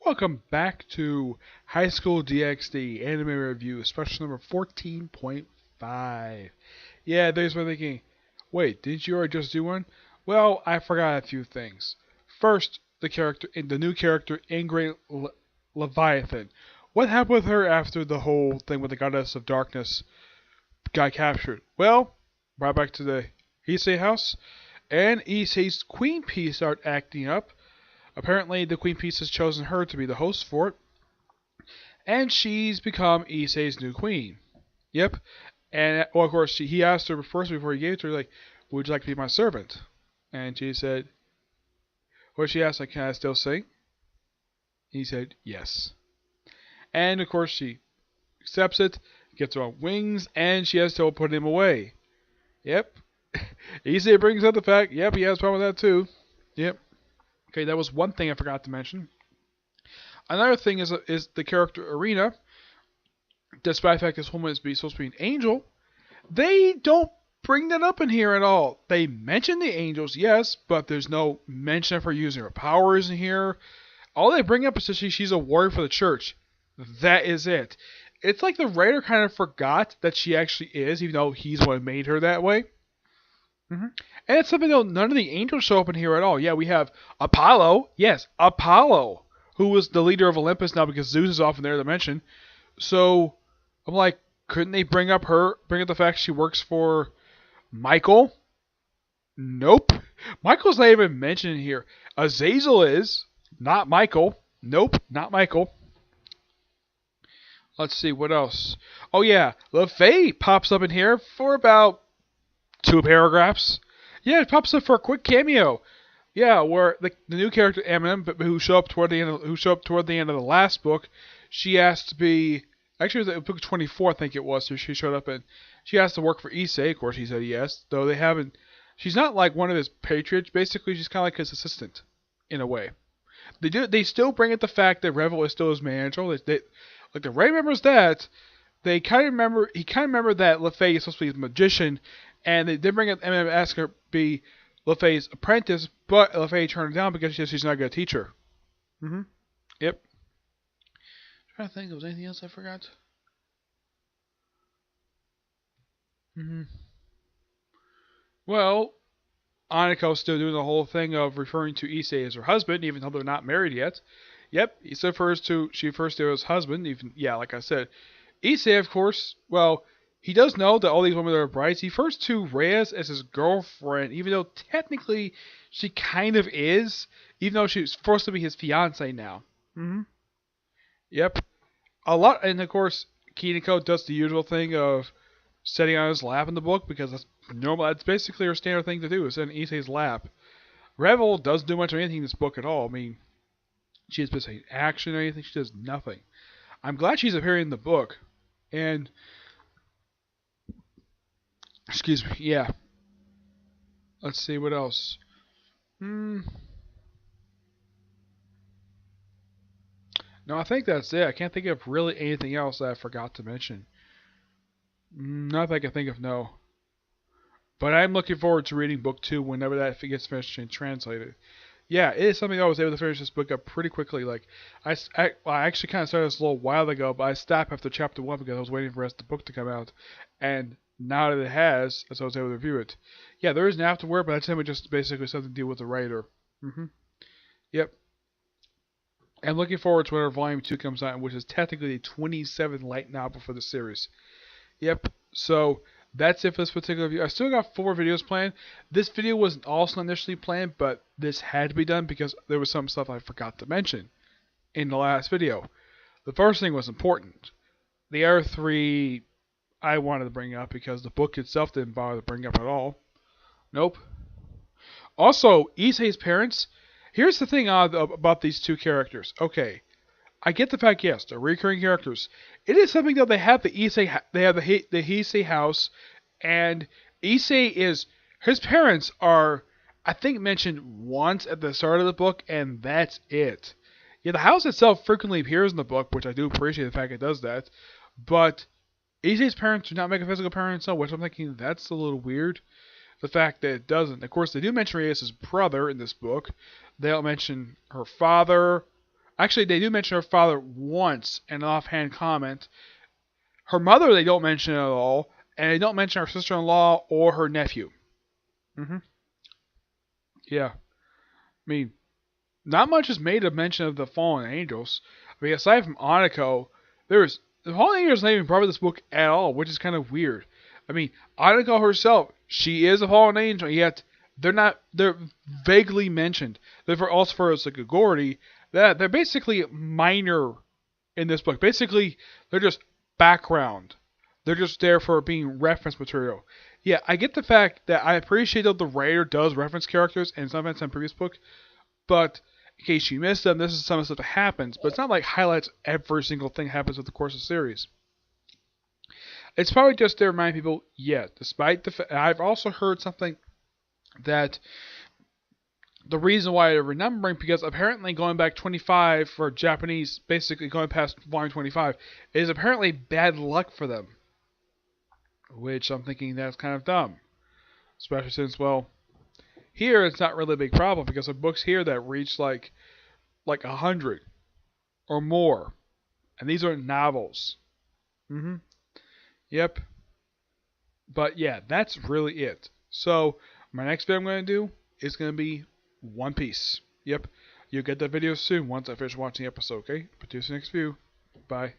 Welcome back to High School DXD Anime Review, special number 14.5. Yeah, there's one thinking, wait, didn't you already just do one? Well, I forgot a few things. First, the new character, Ingrid Leviathan. What happened with her after the whole thing with the Goddess of Darkness got captured? Well, right back to the Issei house, and Issei's Queen Piece started acting up. Apparently, the Queen Piece has chosen her to be the host for it, and she's become Issei's new queen. Yep. And, well, of course, he asked her first before he gave it to her, like, would you like to be my servant? And she said, well, she asked, like, can I still sing? He said, yes. And, of course, she accepts it, gets her own wings, and she has to put him away. Yep. Issei brings up the fact, yep, he has a problem with that, too. Yep. Okay, that was one thing I forgot to mention. Another thing is the character Arena. Despite the fact this woman is supposed to be an angel, they don't bring that up in here at all. They mention the angels, yes, but there's no mention of her using her powers in here. All they bring up is that she's a warrior for the church. That is it. It's like the writer kind of forgot that she actually is, even though he's what made her that way. And it's something though, none of the angels show up in here at all. Yeah, we have Apollo. Yes, Apollo, who was the leader of Olympus now because Zeus is off in their dimension. So I'm like, couldn't they bring up the fact she works for Michael? Nope. Michael's not even mentioned here. Azazel is, not Michael. Nope, not Michael. Let's see, what else? Oh yeah, LeFay pops up in here for about 2 paragraphs. Yeah, it pops up for a quick cameo. Yeah, where the new character Eminem, who showed up toward the end of the last book, she asked to be. Actually, it was book 24, I think it was. So she showed up and she asked to work for Issei. Of course, he said yes. Though they haven't. She's not like one of his patriots. Basically, she's kind of like his assistant, in a way. They still bring up the fact that Revel is still his manager. Like the Ray remembers that. They kind of remember. He kind of remembered that LeFay is supposed to be his magician. And they did bring up Eminem asking her to be LeFay's apprentice, but LeFay turned it down because she says she's not a good teacher. Yep. I'm trying to think, was anything else I forgot? Well, Anako's still doing the whole thing of referring to Issei as her husband, even though they're not married yet. Yep, she refers to his husband, even, yeah, like I said. Issei, of course, well, he does know that all these women are brides. He refers to Reyes as his girlfriend, even though technically she kind of is, even though she's supposed to be his fiance now. Yep. A lot, and of course, Kineko does the usual thing of sitting on his lap in the book, because that's normal. That's basically her standard thing to do, is sit in Issei's lap. Revel doesn't do much of anything in this book at all. I mean, she has basically action or anything. She does nothing. I'm glad she's appearing in the book. And excuse me, yeah. Let's see, what else? No, I think that's it. I can't think of really anything else that I forgot to mention. Not that I can think of, no. But I'm looking forward to reading book 2 whenever that gets finished and translated. Yeah, it is something I was able to finish this book up pretty quickly. Like, I actually kind of started this a little while ago, but I stopped after chapter 1 because I was waiting for the rest of the book to come out. And now that it has, so I was able to review it. Yeah, there is an afterword, but that's just basically something to do with the writer. Yep. I'm looking forward to whenever Volume 2 comes out, which is technically the 27th light novel for the series. Yep. So that's it for this particular video. I still got 4 videos planned. This video wasn't also initially planned, but this had to be done because there was some stuff I forgot to mention in the last video. The first thing was important. The other 3 I wanted to bring up because the book itself didn't bother to bring up at all. Nope. Also, Issei's parents. Here's the thing about these 2 characters. Okay, I get the fact, yes, they're recurring characters. It is something that they have the Issei house, and Issei is, his parents are, I think, mentioned once at the start of the book, and that's it. Yeah, the house itself frequently appears in the book, which I do appreciate the fact it does that, but Issei's parents do not make a physical appearance, which I'm thinking that's a little weird. The fact that it doesn't. Of course, they do mention Reyes' brother in this book. They don't mention her father. Actually, they do mention her father once in an offhand comment. Her mother, they don't mention at all, and they don't mention her sister-in-law or her nephew. Yeah. I mean, not much is made of mention of the fallen angels. I mean, aside from Aniko, the fallen angels not even part of this book at all, which is kind of weird. I mean, Aniko herself, she is a fallen angel, yet they're vaguely mentioned. Therefore, also for Segagority, that they're basically minor in this book. Basically, they're just background. They're just there for being reference material. Yeah, I get the fact that I appreciate that the writer does reference characters and some events in previous book, but in case you missed them, this is some of the stuff that happens. But it's not like highlights every single thing that happens over the course of the series. It's probably just to remind people, yeah, despite the fact, I've also heard something that the reason why they're renumbering, because apparently going back 25 for Japanese, basically going past volume 25, is apparently bad luck for them. Which I'm thinking that's kind of dumb. Especially since, well, here it's not really a big problem because there are books here that reach like 100 or more. And these are novels. Yep. But yeah, that's really it. So, my next video I'm going to do is going to be One Piece. Yep. You'll get that video soon once I finish watching the episode, okay? But see you next view. Bye.